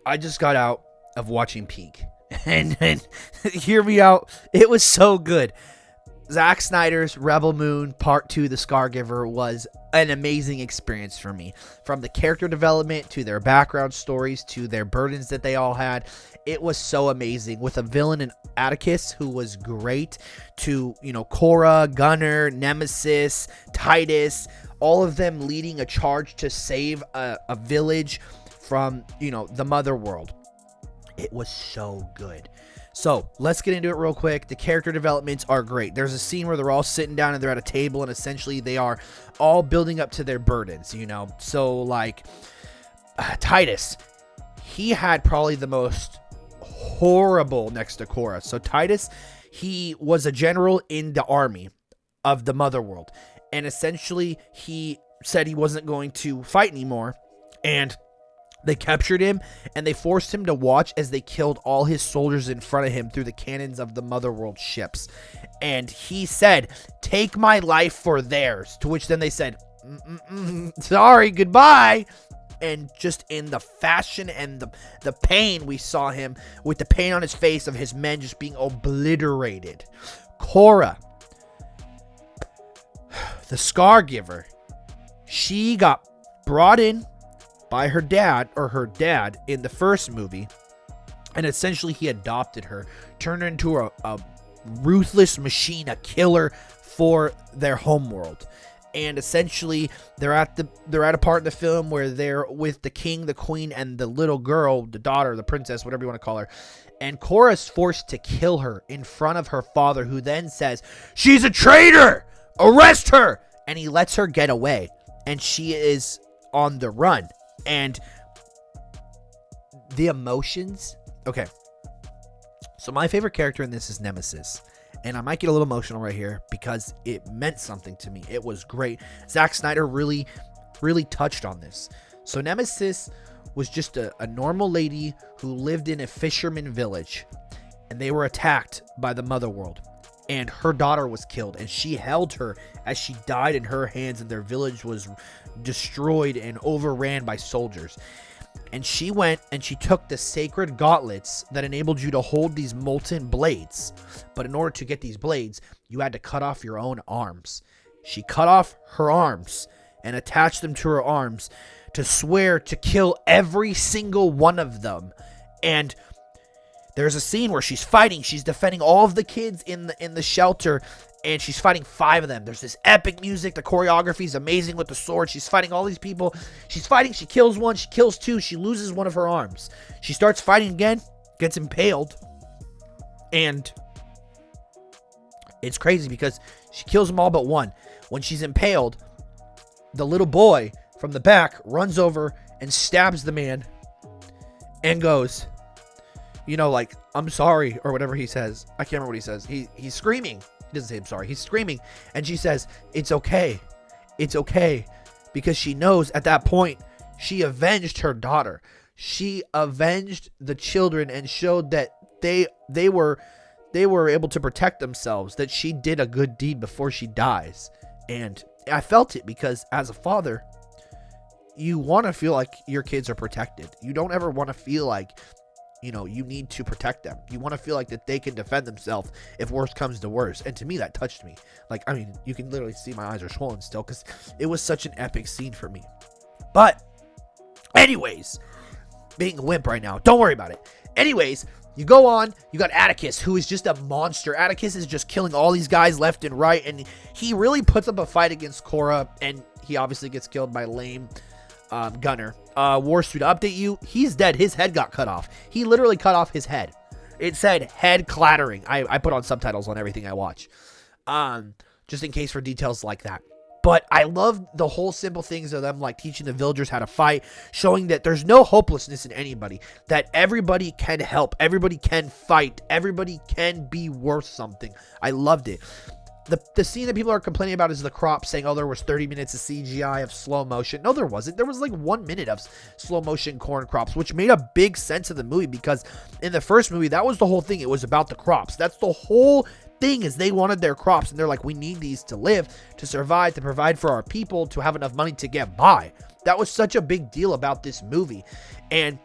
I just got out of watching Peak. And hear me out. It was so good. Zack Snyder's Rebel Moon Part 2, The Scargiver, was an amazing experience for me. From the character development to their background stories to their burdens that they all had. It was so amazing. With a villain in Atticus who was great, to, Korra, Gunner, Nemesis, Titus, all of them leading a charge to save a village from, the mother world. It was so good. So let's get into it real quick. The character developments are great. There's a scene where they're all sitting down and they're at a table, and essentially they are all building up to their burdens, So like Titus, he had probably the most horrible next to Korra. So Titus, he was a general in the army of the mother world, and essentially he said he wasn't going to fight anymore, and they captured him and they forced him to watch as they killed all his soldiers in front of him through the cannons of the motherworld ships. And he said, "Take my life for theirs." To which then they said, "Sorry, goodbye." And just in the fashion and the pain, we saw him with the pain on his face of his men just being obliterated. Korra, the Scargiver, she got brought in by her dad in the first movie, and essentially he adopted her, turned her into a ruthless machine, a killer for their homeworld. And essentially they're at a part in the film where they're with the king, the queen, and the little girl, the daughter, the princess, whatever you want to call her, and Korra's forced to kill her in front of her father, who then says, "She's a traitor, arrest her," and he lets her get away, and she is on the run. And the emotions. Okay. So my favorite character in this is Nemesis. And I might get a little emotional right here because it meant something to me. It was great. Zack Snyder really, really touched on this. So Nemesis was just a normal lady who lived in a fisherman village. And they were attacked by the mother world. And her daughter was killed, and she held her as she died in her hands, and their village was destroyed and overran by soldiers. And she went and she took the sacred gauntlets that enabled you to hold these molten blades. But in order to get these blades, you had to cut off your own arms. She cut off her arms and attached them to her arms to swear to kill every single one of them. And there's a scene where she's fighting. She's defending all of the kids in the shelter, and she's fighting 5 of them. There's this epic music. The choreography is amazing with the sword. She's fighting all these people. She's fighting. She kills 1. She kills 2. She loses one of her arms. She starts fighting again, gets impaled, and it's crazy because she kills them all but 1. When she's impaled, the little boy from the back runs over and stabs the man and goes, like, "I'm sorry," or whatever he says. I can't remember what he says. He's screaming. He doesn't say "I'm sorry." He's screaming. And she says, "It's okay. It's okay." Because she knows at that point, she avenged her daughter. She avenged the children and showed that they were able to protect themselves, that she did a good deed before she dies. And I felt it because as a father, you want to feel like your kids are protected. You don't ever want to feel like you need to protect them. You want to feel like that they can defend themselves if worse comes to worse. And to me, that touched me. Like, I mean, you can literally see my eyes are swollen still because it was such an epic scene for me. But anyways, being a wimp right now, don't worry about it. Anyways, you go on, you got Atticus, who is just a monster. Atticus is just killing all these guys left and right, and he really puts up a fight against Korra, and he obviously gets killed by lame Gunner. Warsu, to update you, he's dead. His head got cut off. He literally cut off his head. It said head clattering. I put on subtitles on everything I watch, just in case for details like that. But I love the whole simple things of them, like teaching the villagers how to fight, showing that there's no hopelessness in anybody, that everybody can help, everybody can fight, everybody can be worth something. I loved it. The scene that people are complaining about is the crop, saying, "Oh, there was 30 minutes of CGI of slow motion." No, there wasn't. There was like 1 minute of slow motion corn crops, which made a big sense of the movie because in the first movie, that was the whole thing. It was about the crops. That's the whole thing, is they wanted their crops, and they're like, we need these to live, to survive, to provide for our people, to have enough money to get by. That was such a big deal about this movie. And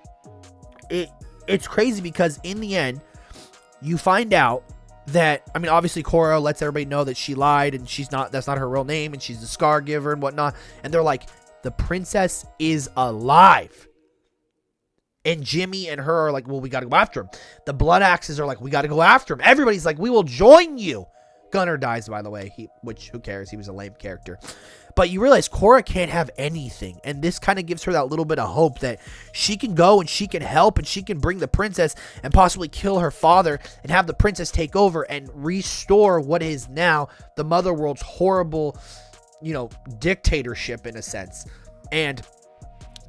it's crazy because in the end, you find out that, I mean, obviously Korra lets everybody know that she lied and that's not her real name and she's the Scargiver and whatnot. And they're like, the princess is alive. And Jimmy and her are like, well, we got to go after him. The Blood Axes are like, we got to go after him. Everybody's like, we will join you. Gunner dies, by the way, which who cares? He was a lame character. But you realize Korra can't have anything. And this kind of gives her that little bit of hope that she can go and she can help and she can bring the princess and possibly kill her father and have the princess take over and restore what is now the Mother World's horrible, dictatorship in a sense. And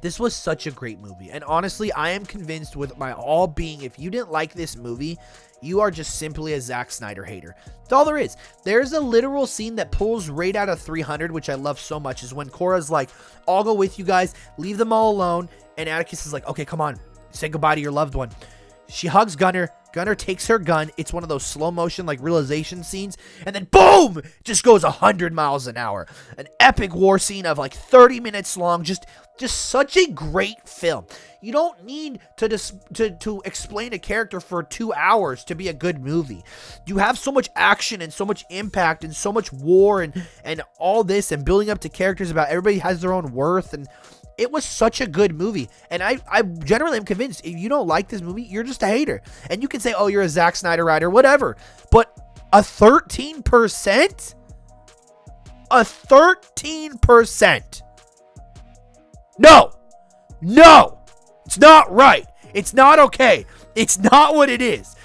this was such a great movie. And honestly, I am convinced with my all being, if you didn't like this movie, you are just simply a Zack Snyder hater. That's all there is. There's a literal scene that pulls right out of 300, which I love so much, is when Korra's like, I'll go with you guys, leave them all alone. And Atticus is like, okay, come on, say goodbye to your loved one. She hugs Gunner. Gunner takes her gun. It's one of those slow motion, like, realization scenes. And then, boom, just goes 100 miles an hour. An epic war scene of, like, 30 minutes long. Just such a great film. You don't need to explain a character for 2 hours to be a good movie. You have so much action and so much impact and so much war and all this and building up to characters about everybody has their own worth, and it was such a good movie. And I generally am convinced if you don't like this movie, you're just a hater. And you can say, oh, you're a Zack Snyder writer, whatever. But a 13%? A 13%. No. It's not right. It's not okay. It's not what it is.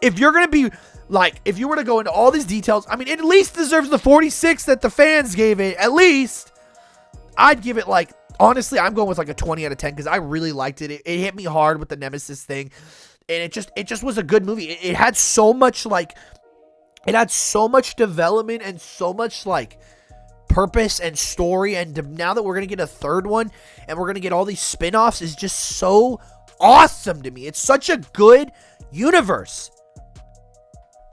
If you're going to be like, if you were to go into all these details, I mean, it at least deserves the 46 that the fans gave it. At least. I'd give it like, honestly, I'm going with like a 20 out of 10 because I really liked it. It hit me hard with the Nemesis thing. And it just was a good movie. It had so much development and so much like purpose and story. And now that we're going to get a third one and we're going to get all these spin-offs is just so awesome to me. It's such a good universe.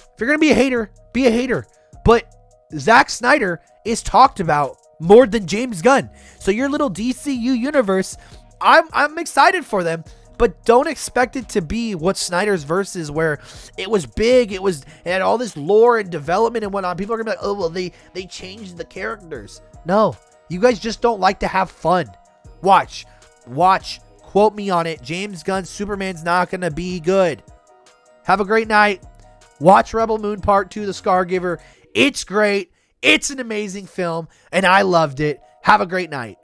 If you're going to be a hater, be a hater. But Zack Snyder is talked about more than James Gunn. So your little DCU universe, I'm excited for them, but don't expect it to be what Snyder's verse is, where it was big, it had all this lore and development and whatnot. People are gonna be like, oh well, they changed the characters. No, you guys just don't like to have fun. Watch, quote me on it. James Gunn's Superman's not gonna be good. Have a great night. Watch Rebel Moon Part 2, The Scargiver. It's great. It's an amazing film, and I loved it. Have a great night.